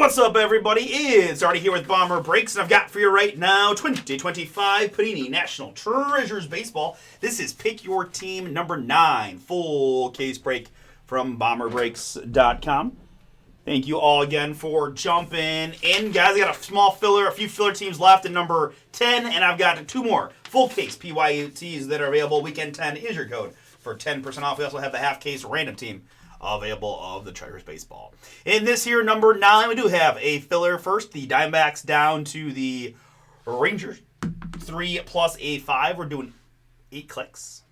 What's up, everybody? It's Artie here with Bomber Breaks, and I've got for you right now 2025 Panini National Treasures Baseball. This is Pick Your Team number 9, full case break from BomberBreaks.com. Thank you all again for jumping in. Guys, I got a few filler teams left in number 10, and I've got 2 more full case PYUTs that are available. Weekend 10 is your code for 10% off. We also have the half case random team available of the Treasures Baseball. In this here, number 9, we do have a filler first. The Diamondbacks down to the Rangers. 3 plus a 5. We're doing 8 clicks.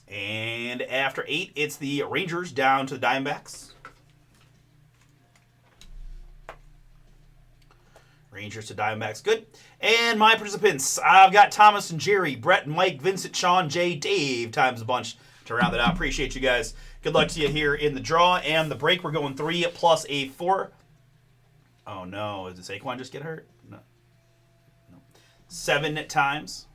And after 8, it's the Rangers down to the Diamondbacks. Rangers to Diamondbacks, good. And my participants, I've got Thomas and Jerry, Brett and Mike, Vincent, Sean, Jay, Dave, times a bunch to round it out. Appreciate you guys. Good luck to you here in the draw and the break. We're going 3 plus a 4. Oh no, did Saquon just get hurt? No. 7 times.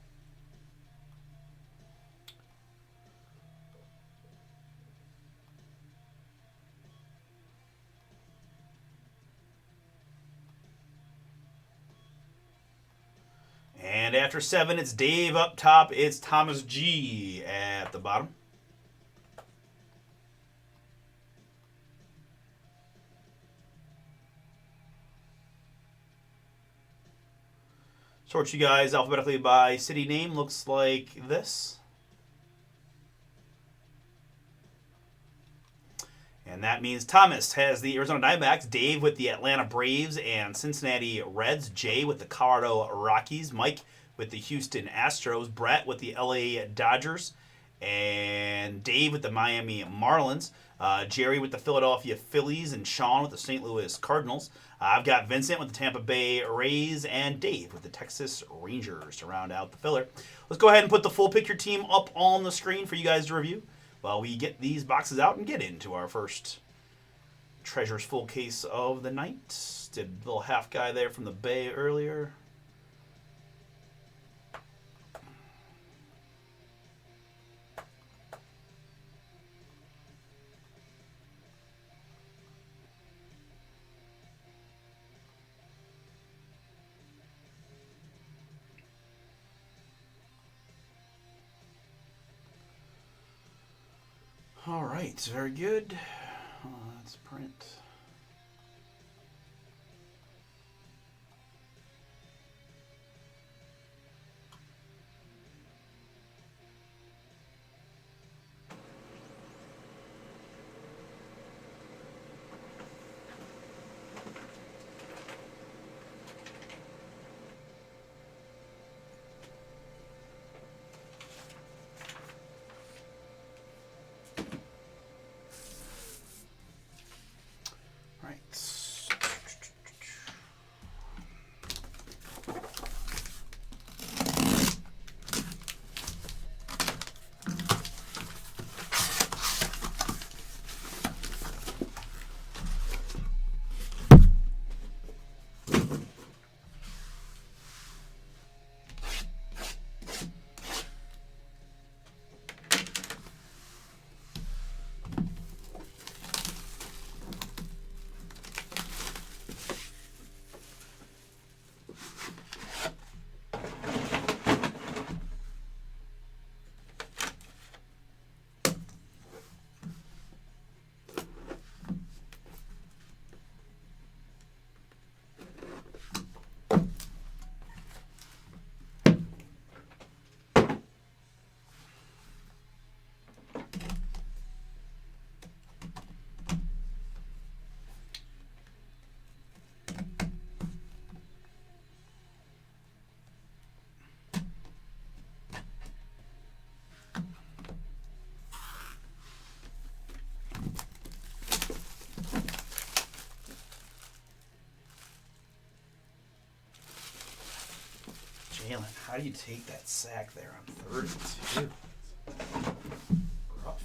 And after 7, it's Dave up top. It's Thomas G at the bottom. Sort you guys alphabetically by city name. Looks like this. And that means Thomas has the Arizona Diamondbacks, Dave with the Atlanta Braves and Cincinnati Reds, Jay with the Colorado Rockies, Mike with the Houston Astros, Brett with the LA Dodgers, and Dave with the Miami Marlins, Jerry with the Philadelphia Phillies, and Sean with the St. Louis Cardinals. I've got Vincent with the Tampa Bay Rays, and Dave with the Texas Rangers to round out the filler. Let's go ahead and put the full picture team up on the screen for you guys to review while we get these boxes out and get into our first Treasures full case of the night. Did a little half guy there from the Bay earlier. All right, very good. Let's print. Jalen, how do you take that sack there on 3rd and 2? Rough.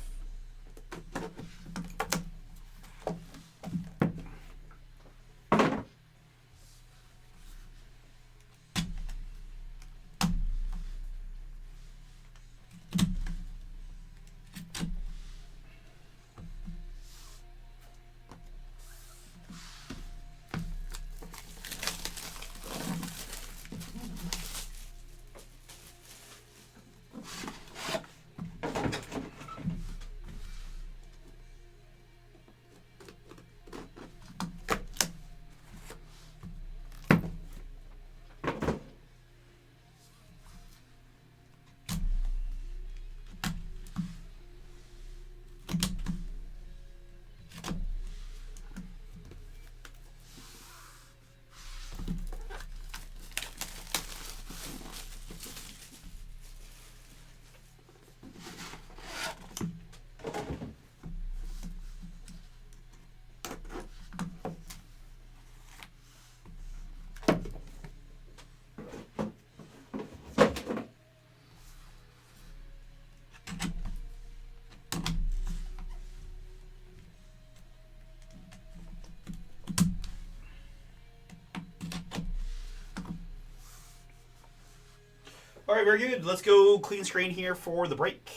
All right, very good. Let's go clean screen here for the break.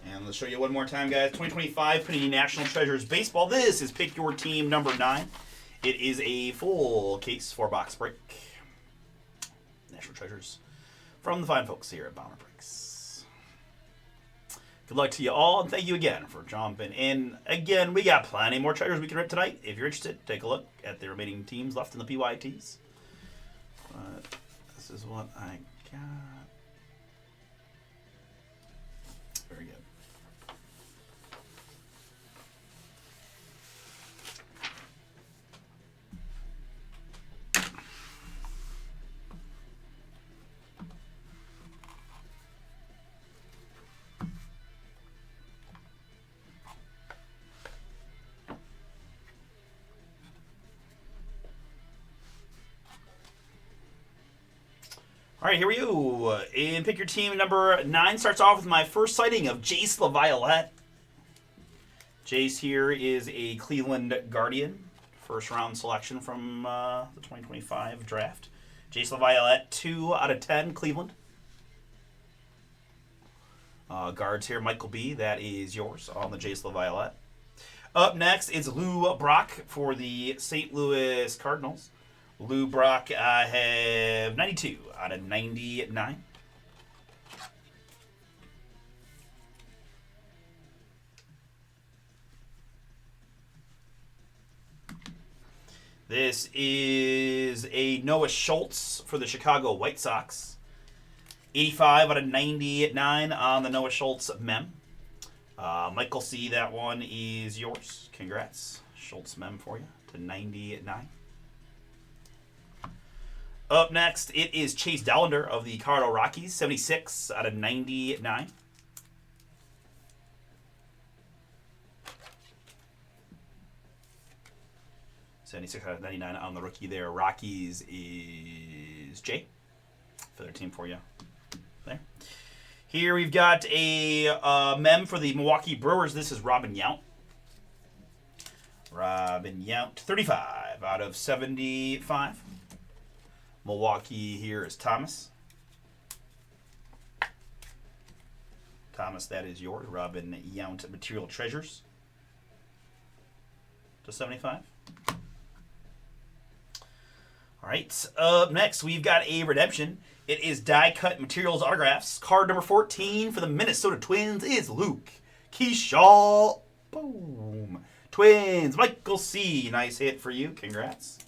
And let's show you one more time, guys. 2025 Panini National Treasures Baseball. This is Pick Your Team number 9. It is a full case 4-box break. National Treasures from the fine folks here at Bomber Breaks. Good luck to you all, and thank you again for jumping in. Again, we got plenty more treasures we can rip tonight. If you're interested, take a look at the remaining teams left in the PYTs. But this is what I got. Very good. All right, here we go. And Pick Your Team number 9 starts off with my first sighting of Jace LaViolette. Jace here is a Cleveland Guardian. First round selection from the 2025 draft. Jace LaViolette, 2 out of 10, Cleveland. Guards here, Michael B. That is yours on the Jace LaViolette. Up next is Lou Brock for the St. Louis Cardinals. Lou Brock, I have 92 out of 99. This is a Noah Schultz for the Chicago White Sox. 85 out of 99 on the Noah Schultz mem. Michael C., that one is yours. Congrats. Schultz mem for you to 99. Up next, it is Chase Dollander of the Colorado Rockies, 76 out of 99. $76 out of 99 on the rookie there. Rockies is Jay for their team for you there. Here we've got a mem for the Milwaukee Brewers. This is Robin Yount. Robin Yount, 35 out of 75. Milwaukee here is Thomas. Thomas, that is yours. Robin Yount, Material Treasures to 75. All right, up next, we've got a redemption. It is die-cut materials autographs. Card number 14 for the Minnesota Twins is Luke Keyshaw. Boom. Twins, Michael C. Nice hit for you. Congrats.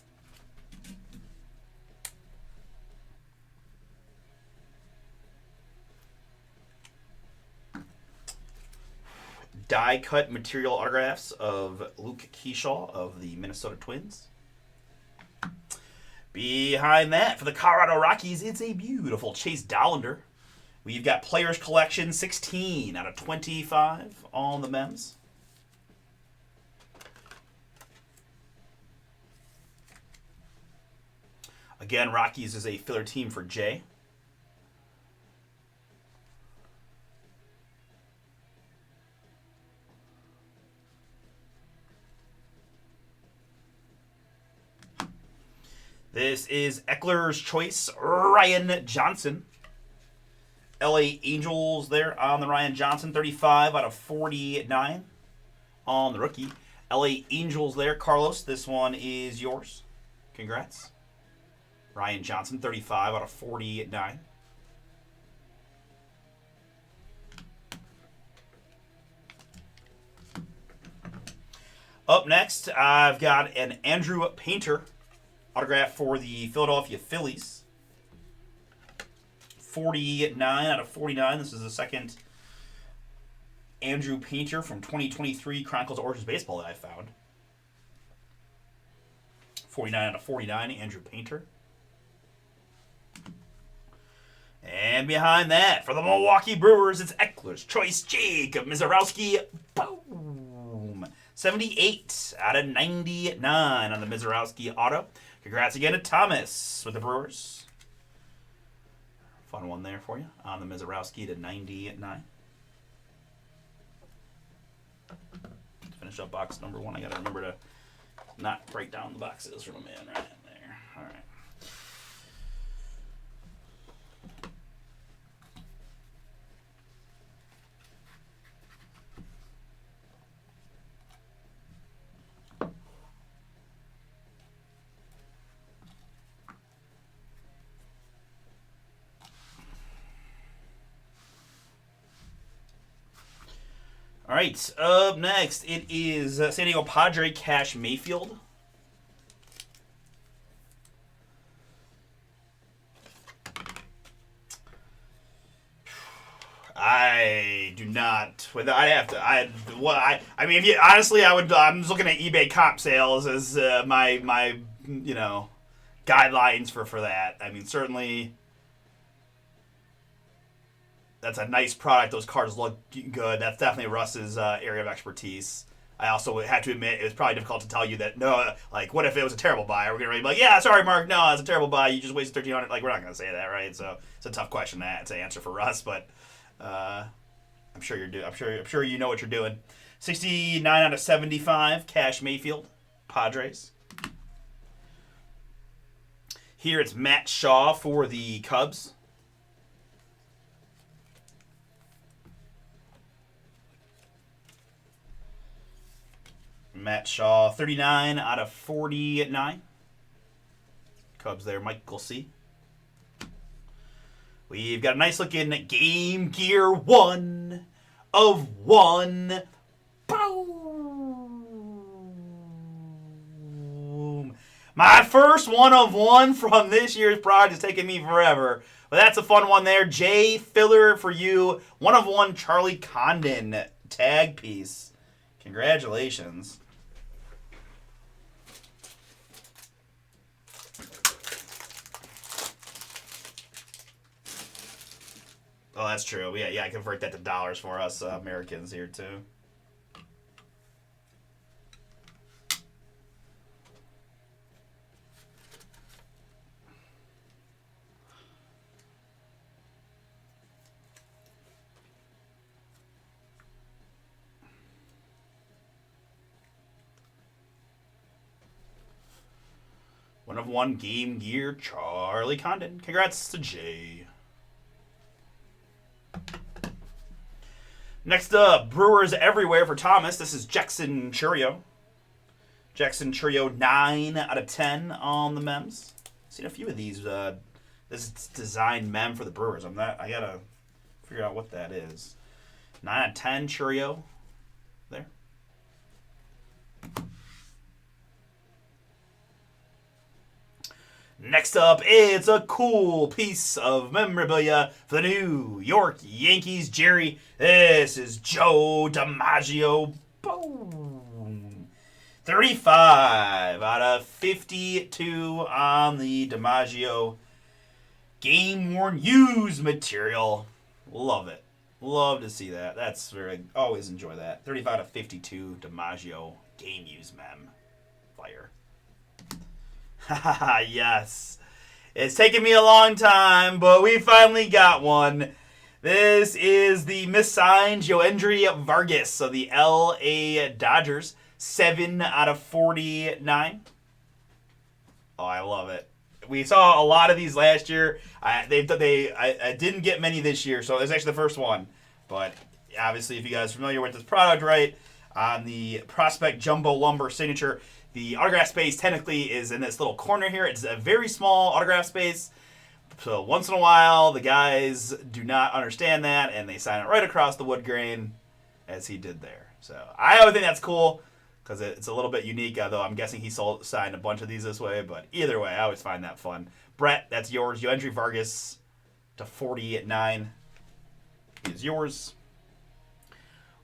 Die-cut material autographs of Luke Keyshaw of the Minnesota Twins. Behind that, for the Colorado Rockies, it's a beautiful Chase Dollander. We've got Players Collection 16 out of 25 on the mems. Again, Rockies is a filler team for Jay. This is Eckler's Choice, Ryan Johnson. LA Angels there on the Ryan Johnson, 35 out of 49 on the rookie. LA Angels there, Carlos, this one is yours. Congrats. Ryan Johnson, 35 out of 49. Up next, I've got an Andrew Painter autograph for the Philadelphia Phillies. 49 out of 49. This is the second Andrew Painter from 2023 Chronicles of Origins Baseball that I found. 49 out of 49, Andrew Painter. And behind that, for the Milwaukee Brewers, it's Eckler's Choice, Jacob Mizorowski. Boom! 78 out of 99 on the Mizorowski auto. Congrats again to Thomas with the Brewers. Fun one there for you on the Mizorowski to 99. Let's finish finish up box number 1. I got to remember to not break down the boxes from a man right in there. All right. All right, up next, it is San Diego Padre Cash Mayfield. I do not. I mean, if you, honestly, I'm just looking at eBay comp sales as my guidelines for that. I mean, certainly. That's a nice product. Those cards look good. That's definitely Russ's area of expertise. I also have to admit it was probably difficult to tell you that what if it was a terrible buy? We're gonna be like, yeah, sorry, Mark, no, it's a terrible buy. You just wasted $1,300. Like, we're not gonna say that, right? So it's a tough question to answer for Russ, but I'm sure I'm sure you know what you're doing. 69 out of 75, Cash Mayfield, Padres. Here it's Matt Shaw for the Cubs. Matt Shaw, 39 out of 49. Cubs there, Michael C. We've got a nice looking Game Gear 1 of 1. Boom. My first 1 of 1 from this year's product is taking me forever. But that's a fun one there. Jay Filler for you. 1 of 1 Charlie Condon tag piece. Congratulations. Oh, that's true. Yeah, I convert that to dollars for us Americans here, too. One of 1 Game Gear Charlie Condon. Congrats to Jay. Next up, Brewers Everywhere for Thomas. This is Jackson Chourio. Jackson Chourio, 9 out of 10 on the mems. Seen a few of these. This is design mem for the Brewers. I gotta figure out what that is. 9 out of 10 Chourio. There. Next up, it's a cool piece of memorabilia for the New York Yankees. Jerry, this is Joe DiMaggio. Boom. 35 out of 52 on the DiMaggio game-worn used material. Love it. Love to see that. That's very, always enjoy that. 35 out of 52 DiMaggio game-used mem. Fire. Haha, yes. It's taken me a long time, but we finally got one. This is the missigned Yoendry Vargas of the LA Dodgers. 7 out of 49. Oh, I love it. We saw a lot of these last year. I didn't get many this year, so it's actually the first one. But obviously, if you guys are familiar with this product, right, on the Prospect Jumbo Lumber signature, the autograph space technically is in this little corner here. It's a very small autograph space. So once in a while, the guys do not understand that, and they sign it right across the wood grain, as he did there. So I always think that's cool, because it's a little bit unique, although I'm guessing he signed a bunch of these this way. But either way, I always find that fun. Brett, that's yours. Yoendry Vargas to 40 at 9 is yours.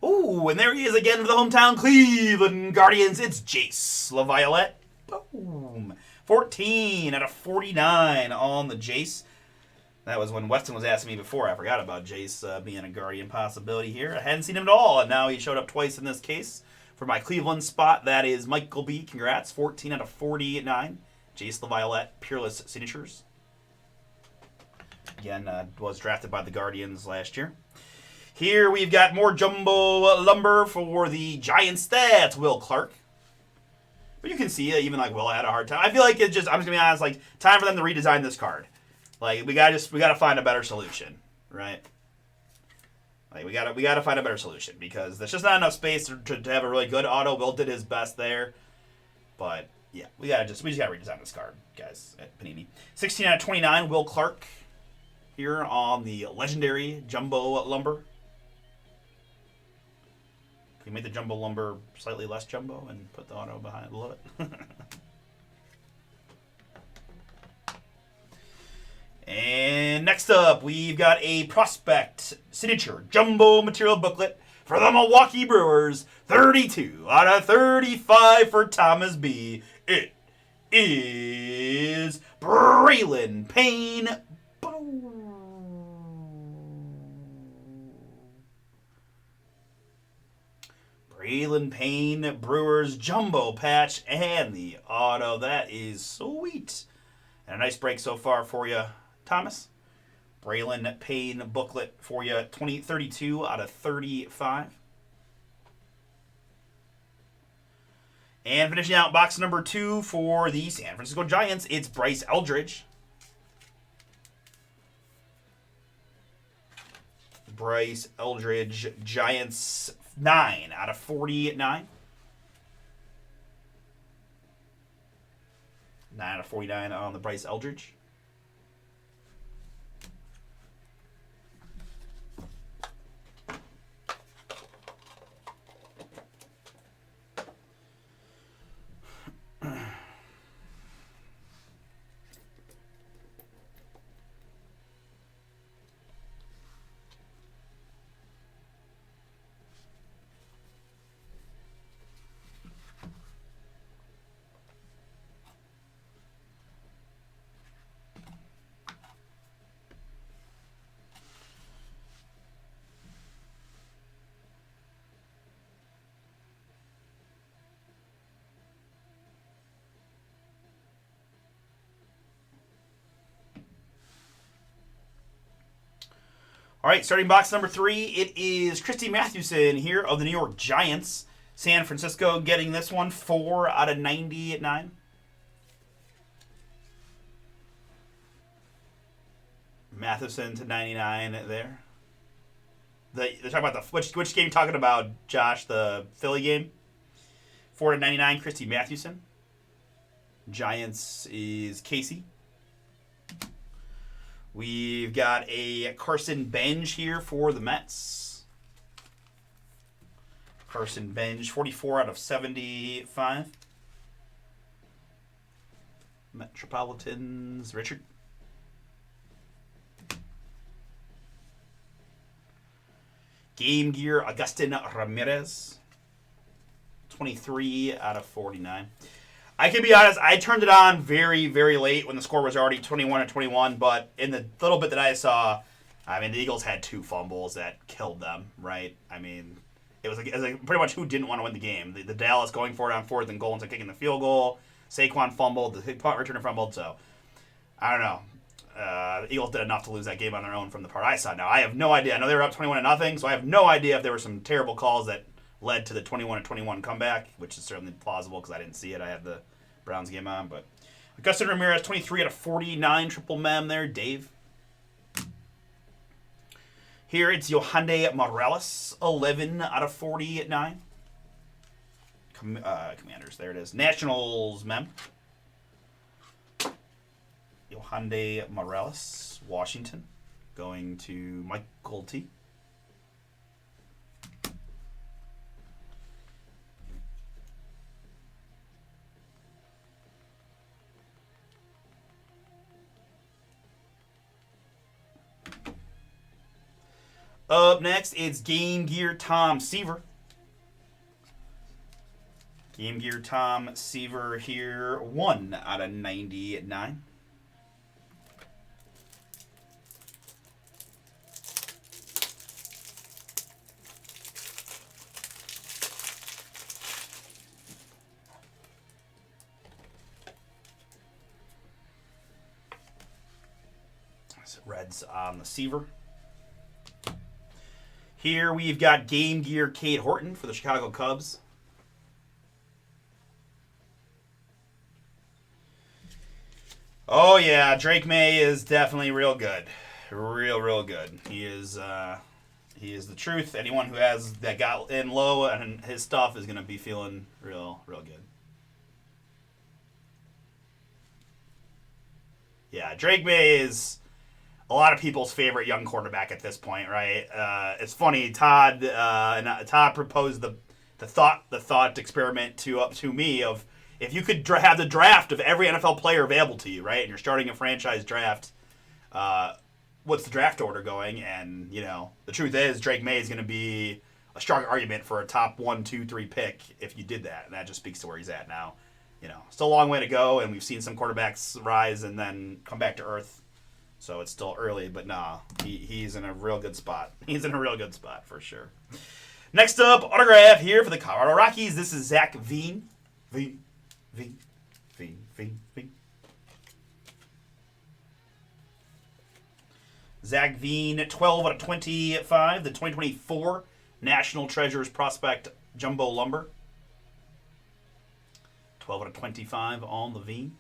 Ooh, and there he is again for the hometown Cleveland Guardians. It's Jace LaViolette. Boom. 14 out of 49 on the Jace. That was when Weston was asking me before. I forgot about Jace being a Guardian possibility here. I hadn't seen him at all, and now he showed up twice in this case. For my Cleveland spot, that is Michael B. Congrats. 14 out of 49. Jace LaViolette, Peerless Signatures. Again, was drafted by the Guardians last year. Here we've got more jumbo lumber for the Giants. That's Will Clark. But you can see even like Will had a hard time. I feel like it's just, I'm just gonna be honest, like time for them to redesign this card. Like we gotta find a better solution, right? Like we gotta find a better solution because there's just not enough space to have a really good auto. Will did his best there, but yeah, we just gotta redesign this card, guys, at Panini. 16 out of 29, Will Clark here on the legendary jumbo lumber. Can we make the jumbo lumber slightly less jumbo and put the auto below it? And next up, we've got a prospect signature jumbo material booklet for the Milwaukee Brewers. 32 out of 35 for Thomas B. It is Braylon Payne. Braylon Payne, Brewers jumbo patch, and the auto. That is sweet. And a nice break so far for you, Thomas. Braylon Payne booklet for you, 32 out of 35. And finishing out box number 2 for the San Francisco Giants, it's Bryce Eldridge. Bryce Eldridge, Giants, 9 out of 49. 9 out of 49 on the Bryce Eldridge. All right, starting box number 3, it is Christy Mathewson here of the New York Giants. San Francisco getting this one, 4 out of 99. Mathewson to 99 there. They're talking about which game you talking about, Josh? The Philly game? 4 to 99, Christy Mathewson. Giants is Casey. We've got a Carson Benj here for the Mets. Carson Benj, 44 out of 75. Metropolitans, Richard. Game Gear, Agustin Ramirez. 23 out of 49. I can be honest, I turned it on very, very late when the score was already 21-21, but in the little bit that I saw, I mean, the Eagles had 2 fumbles that killed them, right? I mean, it was like pretty much who didn't want to win the game. The Dallas going for it on 4th and goal instead of kicking the field goal. Saquon fumbled, the punt returner fumbled, so I don't know. The Eagles did enough to lose that game on their own from the part I saw. Now, I have no idea. I know they were up 21-0, so I have no idea if there were some terrible calls that led to the 21-21 comeback, which is certainly plausible because I didn't see it. I had the Browns game on, but Augustin Ramirez, 23 out of 49, triple mem there, Dave. Here it's Yohande Morales, 11 out of 49. Commanders, there it is. Nationals mem. Yohande Morales, Washington, going to Michael T. Up next, it's Game Gear Tom Seaver. Game Gear Tom Seaver here, 1 out of 99. Reds on the Seaver. Here we've got Game Gear Cade Horton for the Chicago Cubs. Oh yeah, Drake May is definitely real good, real good. He is the truth. Anyone who has that got in low and his stuff is gonna be feeling real good. Yeah, Drake May is a lot of people's favorite young quarterback at this point, right? It's funny. Todd proposed the thought experiment to me of if you could have the draft of every NFL player available to you, right? And you're starting a franchise draft. What's the draft order going? And the truth is Drake May is going to be a strong argument for a top 1, 2, 3 pick if you did that, and that just speaks to where he's at now. Still a long way to go, and we've seen some quarterbacks rise and then come back to earth. So it's still early, but nah, he's in a real good spot. He's in a real good spot for sure. Next up, autograph here for the Colorado Rockies. This is Zach Veen. Veen. Zach Veen, 12 out of 25, the 2024 National Treasures Prospect Jumbo Lumber. 12 out of 25 on the Veen.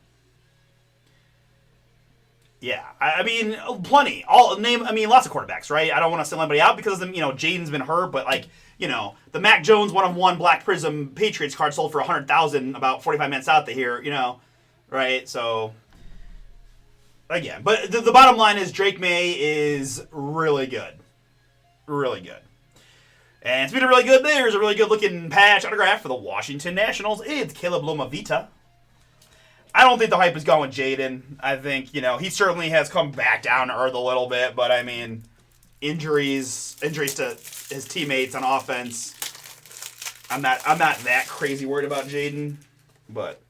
Yeah, I mean, plenty. Lots of quarterbacks, right? I don't want to sell anybody out because Jaden's been hurt, but the Mac Jones 1-of-1 Black Prism Patriots card sold for $100,000 about 45 minutes out here, right? So again, but the bottom line is Drake May is really good, really good. And speaking of really good, there's a really good looking patch autograph for the Washington Nationals. It's Caleb Lomavita. I don't think the hype is going with Jaden. I think, he certainly has come back down to earth a little bit, but I mean, injuries to his teammates on offense. I'm not that crazy worried about Jaden, but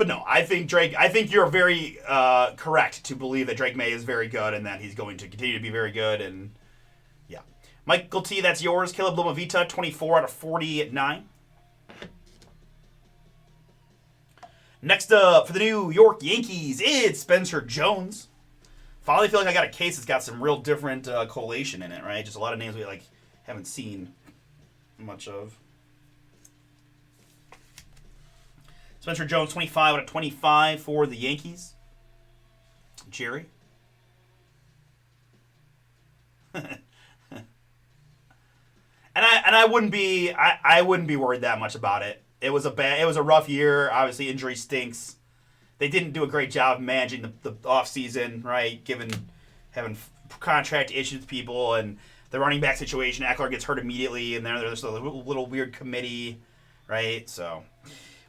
no, I think you're very correct to believe that Drake May is very good and that he's going to continue to be very good. And yeah, Michael T, that's yours. Caleb Lomavita, 24 out of 49. Next up for the New York Yankees, it's Spencer Jones. Finally feel like I got a case that's got some real different collation in it, right? Just a lot of names we haven't seen much of. Spencer Jones, 25 out of 25 for the Yankees. Jerry. And I wouldn't be worried that much about it. It was a rough year. Obviously, injury stinks. They didn't do a great job managing the off season, right? Having contract issues with people and the running back situation. Eckler gets hurt immediately, and then there's a little weird committee, right? So.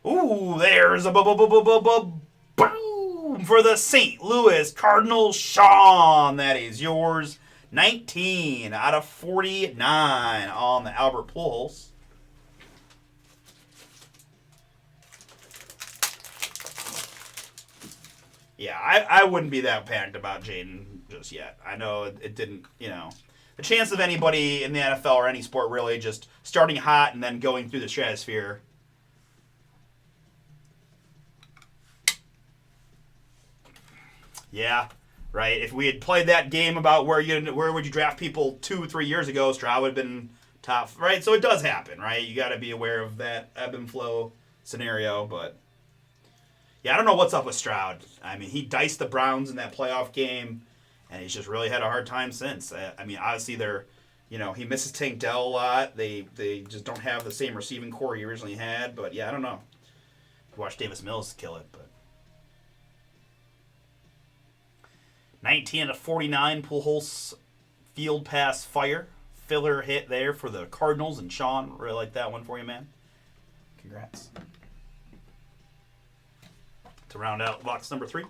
Ooh, there's a boom for the St. Louis Cardinals. Sean, that is yours. 19 out of 49 on the Albert Pujols. Yeah, I wouldn't be that panicked about Jaden just yet. I know it didn't, the chance of anybody in the NFL or any sport really just starting hot and then going through the stratosphere. Yeah, right. If we had played that game about where would you draft people 2-3 years ago, Stroud would have been top, right? So it does happen, right? You got to be aware of that ebb and flow scenario. But yeah, I don't know what's up with Stroud. I mean, he diced the Browns in that playoff game, and he's just really had a hard time since. I mean, obviously he misses Tank Dell a lot. They just don't have the same receiving core he originally had. But yeah, I don't know. Watch Davis Mills kill it, but. 19 out of 49, Pujols field pass fire. Filler hit there for the Cardinals, and Sean, really like that one for you, man. Congrats. To round out box number 3.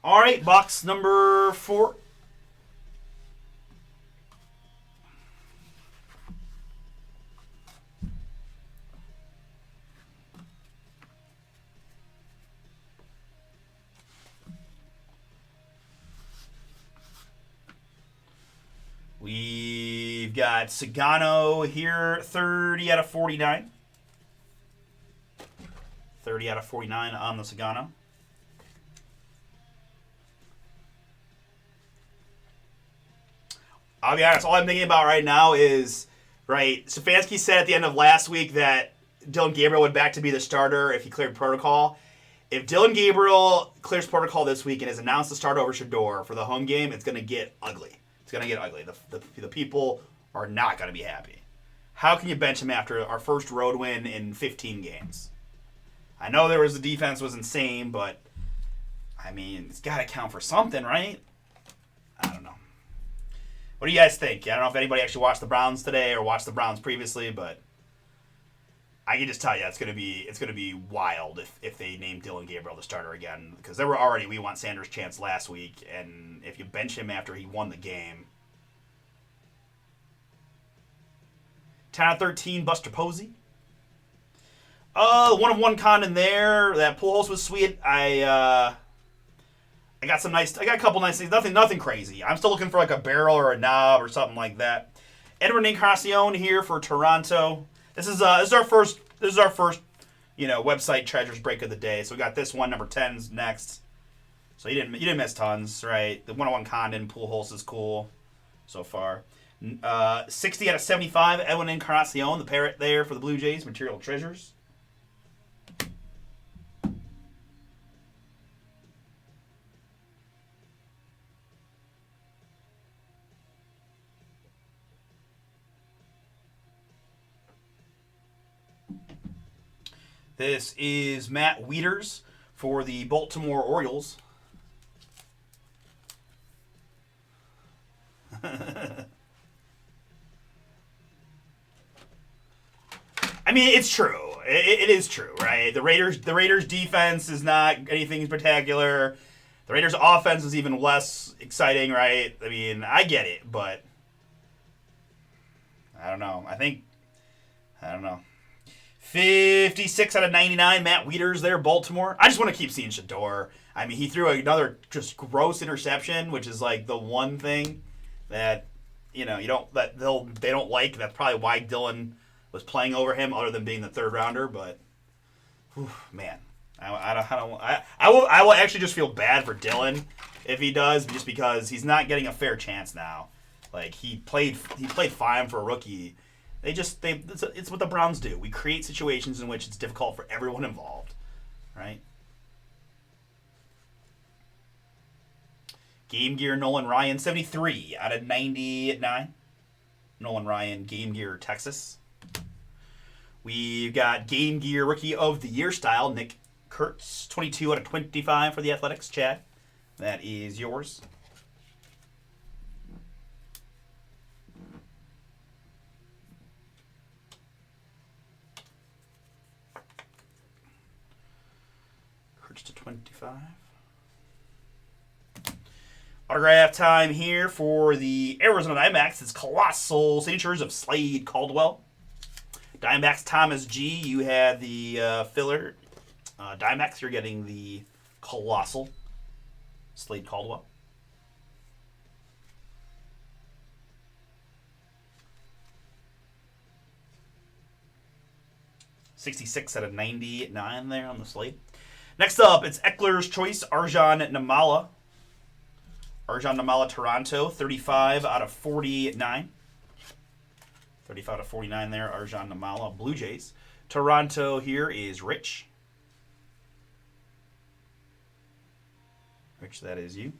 All right, box number 4. We've got Sagano here, 30 out of 49. 30 30 out of 49 on the Sagano. I'll be honest, all I'm thinking about right now is, right, Stefanski said at the end of last week that Dylan Gabriel would back to be the starter if he cleared protocol. If Dylan Gabriel clears protocol this week and is announced to start over Shador for the home game, it's going to get ugly. It's going to get ugly. The people are not going to be happy. How can you bench him after our first road win in 15 games? I know the defense was insane, but, I mean, it's got to count for something, right? I don't know. What do you guys think? I don't know if anybody actually watched the Browns today or watched the Browns previously, but I can just tell you it's gonna be wild if they name Dylan Gabriel the starter again, because there were already we want Sanders' chance last week, and if you bench him after he won the game. 10 out of 13, Buster Posey. 1-of-1 con in there. That Pujols was sweet. I got a couple nice things. Nothing crazy. I'm still looking for like a barrel or a knob or something like that. Edwin Encarnacion here for Toronto. This is our first website treasures break of the day. So we got this one, number 10's next. So you didn't miss tons, right? The 1-on-1 Condon Pujols is cool so far. 60 out of 75, Edwin Encarnacion, the parrot there for the Blue Jays, material treasures. This is Matt Wieters for the Baltimore Orioles. I mean, it's true. It is true, right? The Raiders' defense is not anything spectacular. The Raiders' offense is even less exciting, right? I mean, I get it, but I don't know. I don't know. 56 out of 99, Matt Wieters there, Baltimore. I just want to keep seeing Shador. I mean, he threw another just gross interception, which is like the one thing that they don't like. That's probably why Dylan was playing over him, other than being the third rounder. But man, I will actually just feel bad for Dylan if he does, just because he's not getting a fair chance now. Like he played fine for a rookie. It's what the Browns do. We create situations in which it's difficult for everyone involved, right? Game Gear Nolan Ryan, 73 out of 99. Nolan Ryan, Game Gear Texas. We've got Game Gear Rookie of the Year style, Nick Kurtz, 22 out of 25 for the Athletics. Chad, that is yours. To 25. Autograph time here for the Arizona Diamondbacks. It's colossal signatures of Slade Caldwell. Diamondbacks Thomas G. You had the filler. Diamondbacks, you're getting the colossal Slade Caldwell. $66 out of 99 there on the slate. Next up, it's Eckler's Choice, Arjun Namala. Arjun Namala, Toronto, 35 out of 49. 35 out of 49 there, Arjun Namala, Blue Jays. Toronto here is Rich. Rich, that is you.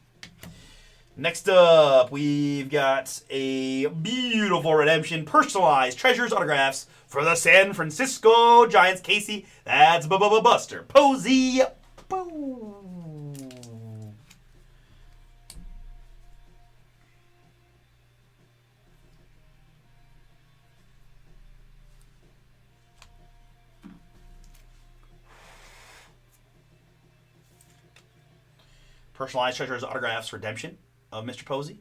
Next up, we've got a beautiful redemption, personalized treasures autographs for the San Francisco Giants. Casey, that's Buster Posey. Boom. Personalized treasures autographs redemption of Mr. Posey.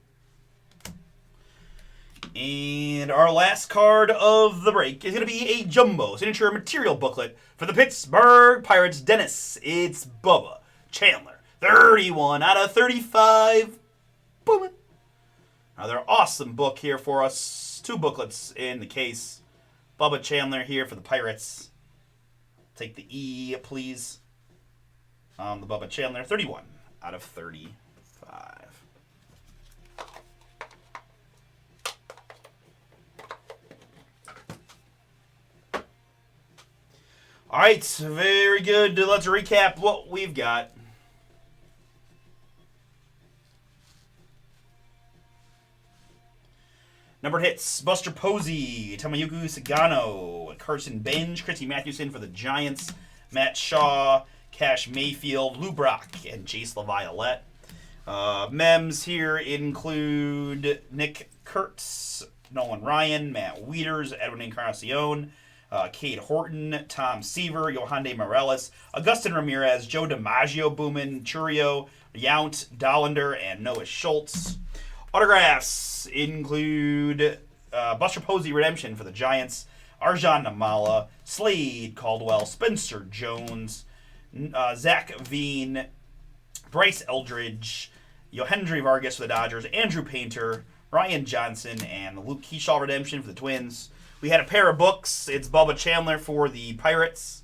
And our last card of the break is going to be a jumbo signature material booklet for the Pittsburgh Pirates. Dennis, it's Bubba Chandler. 31 out of 35. Boom. Another awesome book here for us. Two booklets in the case. Bubba Chandler here for the Pirates. Take the E, please. On the Bubba Chandler, 31 out of 35. All right, very good. Let's recap what we've got. Numbered hits: Buster Posey, Tomoyuki Sagano, Carson Benj, Christy Mathewson for the Giants, Matt Shaw, Cash Mayfield, Lou Brock, and Jace LaViolette. Mems here include Nick Kurtz, Nolan Ryan, Matt Wieters, Edwin Encarnacion, Cade Horton, Tom Seaver, Yohande Morales, Augustin Ramirez, Joe DiMaggio, Boomin, Churio, Yount, Dollander, and Noah Schultz. Autographs include Buster Posey Redemption for the Giants, Arjan Namala, Slade Caldwell, Spencer Jones, Zach Veen, Bryce Eldridge, Yohendry Vargas for the Dodgers, Andrew Painter, Ryan Johnson, and Luke Keyshaw Redemption for the Twins. We had a pair of books. It's Bubba Chandler for the Pirates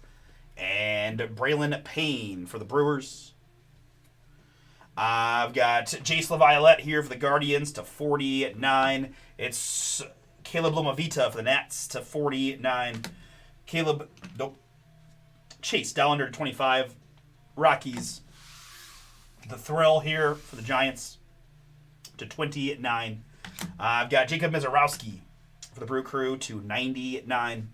and Braylon Payne for the Brewers. I've got Jace LaViolette here for the Guardians to 49. It's Caleb Lomavita for the Nats to 49. Chase Dollander to 25. Rockies. The Thrill here for the Giants to 29. I've got Jacob Mizorowski for the Brew Crew to 99.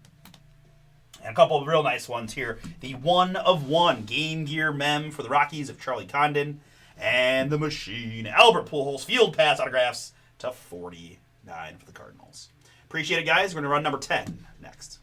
And a couple of real nice ones here. The 1 of 1 Game Gear Mem for the Rockies of Charlie Condon. And the Machine, Albert Pujols, Field Pass autographs to 49 for the Cardinals. Appreciate it, guys. We're going to run number 10 next.